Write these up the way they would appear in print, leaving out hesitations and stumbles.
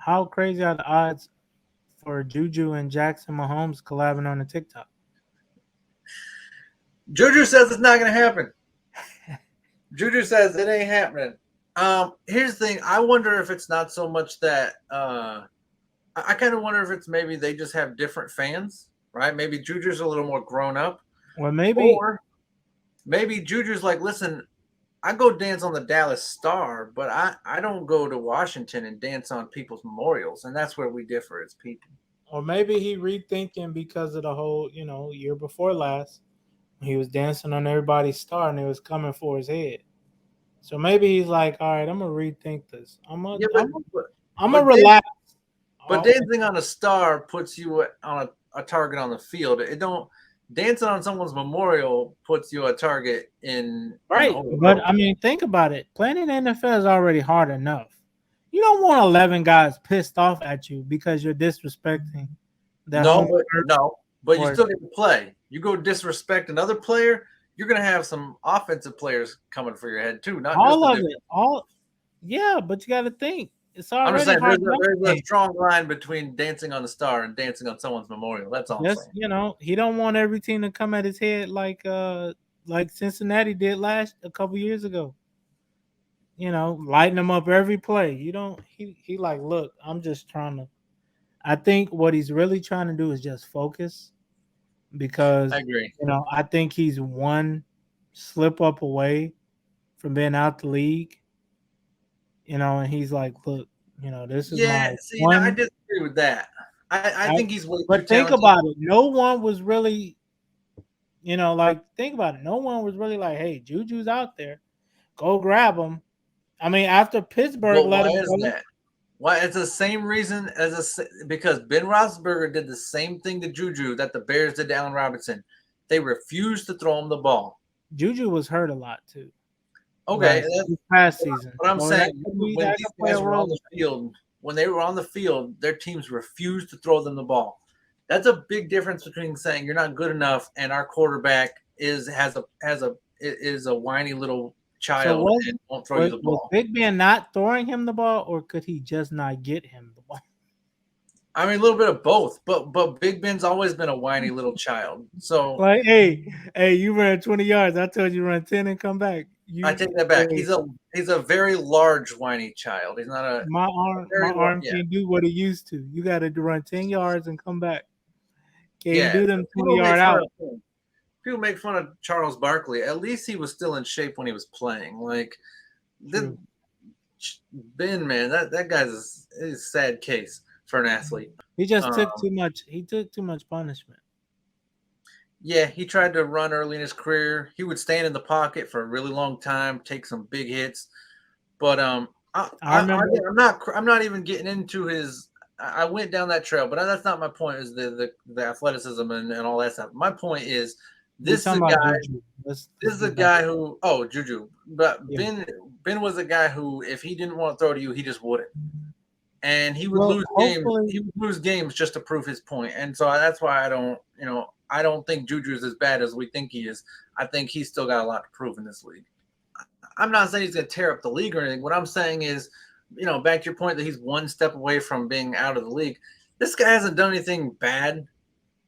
how crazy are the odds for Juju and Jackson Mahomes collabing on a TikTok? Juju says it's not going to happen. Juju says it ain't happening. Here's the thing. I wonder if it's not so much that I kind of wonder if it's maybe they just have different fans, right? Maybe Juju's a little more grown up, Or maybe or maybe Juju's like, listen, I go dance on the Dallas Star, but I don't go to Washington and dance on people's memorials, and that's where we differ as people. or maybe he rethinking because of the whole, year before last, he was dancing on everybody's star and it was coming for his head. So maybe he's like, all right, I'm gonna rethink this. Yeah, I'm gonna but dan- relax. but Oh, dancing on a star puts you on a target on the field. It don't dancing on someone's memorial puts you a target in right, over the but road. I mean, think about it. Playing in the NFL is already hard enough. You don't want 11 guys pissed off at you because you're disrespecting their home turf No, but you or still get to play. You go disrespect another player, you're gonna have some offensive players coming for your head too, not just all the of it. defense. All Yeah, but you got to think it's I'm just already saying hard enough. there's a Game. strong line between dancing on the star and dancing on someone's memorial. That's all I'm Just saying. he don't want every team to come at his head like Cincinnati did last a couple years ago. Lighten him up every play. You don't he like, look, I'm just trying to I think what he's really trying to do is just focus I because agree. I think he's one slip up away from being out the league, and he's like, look, this is Yeah, my see, now I one disagree with that. I I, think he's way too but think talented. about it. No one was really, like think about it. No one was really like, hey, Juju's out there. Go grab him. I mean, after Pittsburgh But let why him is go, that? Why? It's the same reason because Ben Roethlisberger did the same thing to Juju that the Bears did to Allen Robinson. They refused to throw him the ball. Juju was hurt a lot too Okay, this past season. but I'm So that saying could be when that these could play a guys were on role. the field, when they were on the field, their teams refused to throw them the ball. That's a big difference between saying you're not good enough and our quarterback is a whiny little So child was and won't throw you was, the was ball. Big Ben not throwing him the ball, or could he just not get him the ball? I mean, a little bit of both, but Big Ben's always been a whiny little child. So Like, hey, you ran 20 yards. I told you run 10 and come back. I You, take that back. hey, He's a very large whiny child. He's not a my very large. arm Yeah, can't do what it used to. You got to run 10 yards and come back. Can't yeah. do them People 20 make yard fun out. of him. People make fun of Charles Barkley. At least he was still in shape when he was playing. Like the True. Ben, man, that guy's is a sad case for an athlete. He just took Um, too much. He took too much punishment. yeah, he tried to run early in his career. He would stand in the pocket for a really long time, take some big hits. But I remember. I'm not even getting into his. I went down that trail, but that's not my point. Is the athleticism and all that stuff. My point is We this is a talking about guy. Juju. This Let's is a get back. guy who Juju, but Yeah. Ben was a guy who if he didn't want to throw to you, he just wouldn't, and he would Well, lose games. hopefully, He would lose games just to prove his point, and so that's why I don't think Juju is as bad as we think he is. I think he's still got a lot to prove in this league. I'm not saying he's going to tear up the league or anything. What I'm saying is, back to your point that he's one step away from being out of the league. This guy hasn't done anything bad.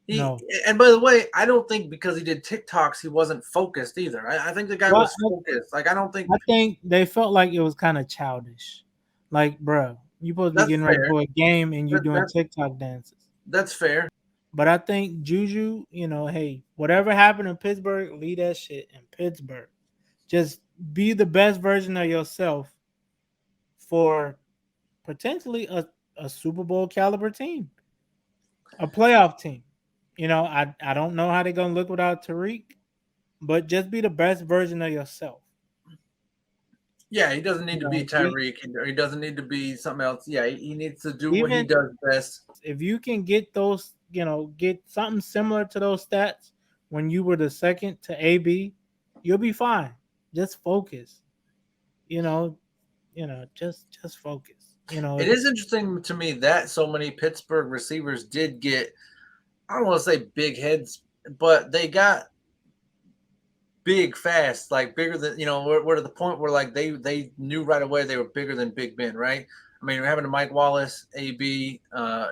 He no. and by the way, I don't think because he did TikToks he wasn't focused either. I think the guy Well, was focused. Like I don't think I think they felt like it was kind of childish. Like, bro, you supposed to be that's getting ready fair. for a game and you That, doing that TikTok dances. that's fair. But I think Juju, hey, whatever happened in Pittsburgh, leave that shit in Pittsburgh. Just be the best version of yourself for potentially a Super Bowl caliber team, a playoff team. I don't know how they're gonna look without Tariq, but just be the best version of yourself. Yeah, he doesn't need to be Be, Tyreek, or he doesn't need to be something else. Yeah, he needs to do what he even does best. if you can get those, get something similar to those stats when you were the second to AB, you'll be fine. Just focus. You know, just focus. It is interesting to me that so many Pittsburgh receivers did get, I don't want to say big heads, but they got big fast, like bigger than we're to the point where like they knew right away they were bigger than Big Ben, right? I mean, we're having Mike Wallace, AB,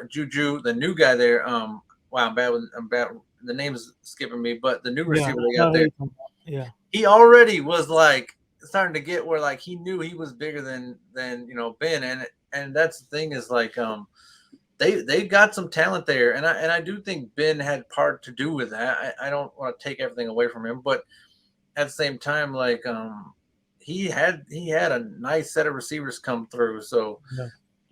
Juju, the new guy there. Wow, I'm bad. The name's skipping me, but the new Yeah, receiver I they got know who there, you're talking about. Yeah. he already was like starting to get where like he knew he was bigger than Ben, and that's the thing is like they got some talent there, and I do think Ben had part to do with that. I don't want to take everything away from him, but at the same time, like he had a nice set of receivers come through. So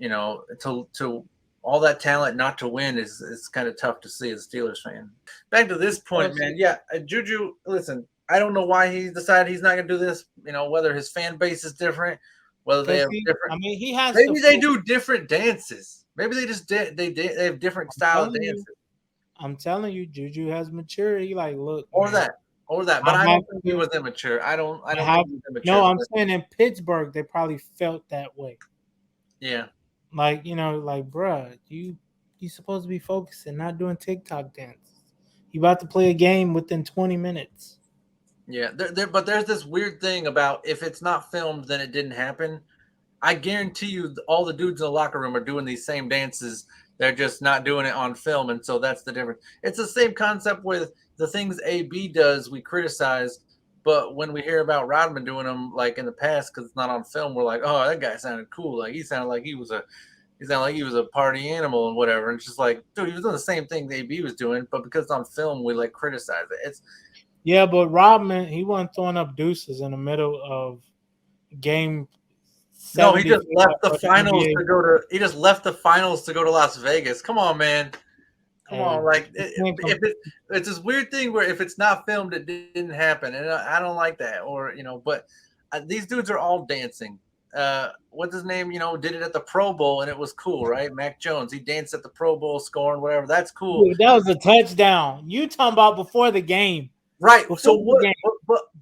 Yeah. to all that talent not to win is kind of tough to see as a Steelers fan. Back to this point, Plus, man. Yeah, Juju. Listen, I don't know why he decided he's not going to do this. Whether his fan base is different, whether they because have he, different. I mean, he has to Maybe they focus. do different dances. Maybe they just they have different I'm style of telling you, dances, I'm telling you, Juju has maturity. Like, look, or man, that, or that. But I I have don't think he to. was immature. I I don't have think he was no. immature. I'm saying in Pittsburgh, they probably felt that way. Yeah. Like, like, bruh, you supposed to be focusing, not doing TikTok dances. You about to play a game within 20 minutes. Yeah, but there's this weird thing about if it's not filmed, then it didn't happen. I guarantee you, all the dudes in the locker room are doing these same dances. They're just not doing it on film, and so that's the difference. It's the same concept with the things AB does. We criticize, but when we hear about Rodman doing them, like in the past, because it's not on film, we're like, "Oh, that guy sounded cool. Like he sounded like he was a party animal and whatever." And it's just like, dude, he was doing the same thing AB was doing, but because it's on film, we like criticize it. It's Yeah, but Rodman, he wasn't throwing up deuces in the middle of game No, he just 75 left the of the finals NBA. to go to. He just left the finals to go to Las Vegas. Come on, man. Come on. Hey, Like you can't if come. it's this weird thing where if it's not filmed, it didn't happen, and I don't like that. Or but these dudes are all dancing. What's his name? Did it at the Pro Bowl, and it was cool, right? Mac Jones. He danced at the Pro Bowl, scoring whatever. That's cool. Dude, that was a touchdown. You talking about before the game? Right. So Before the what? game.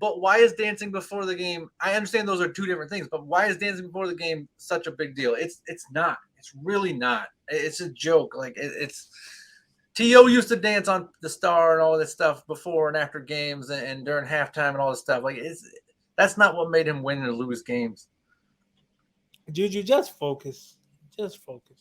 But why is dancing before the game? I understand those are two different things, but why is dancing before the game such a big deal? It's not. It's really not. It's a joke. Like it's. To used to dance on the star and all this stuff before and after games and during halftime and all this stuff. Like that's not what made him win or lose games. Juju, just focus. Just focus.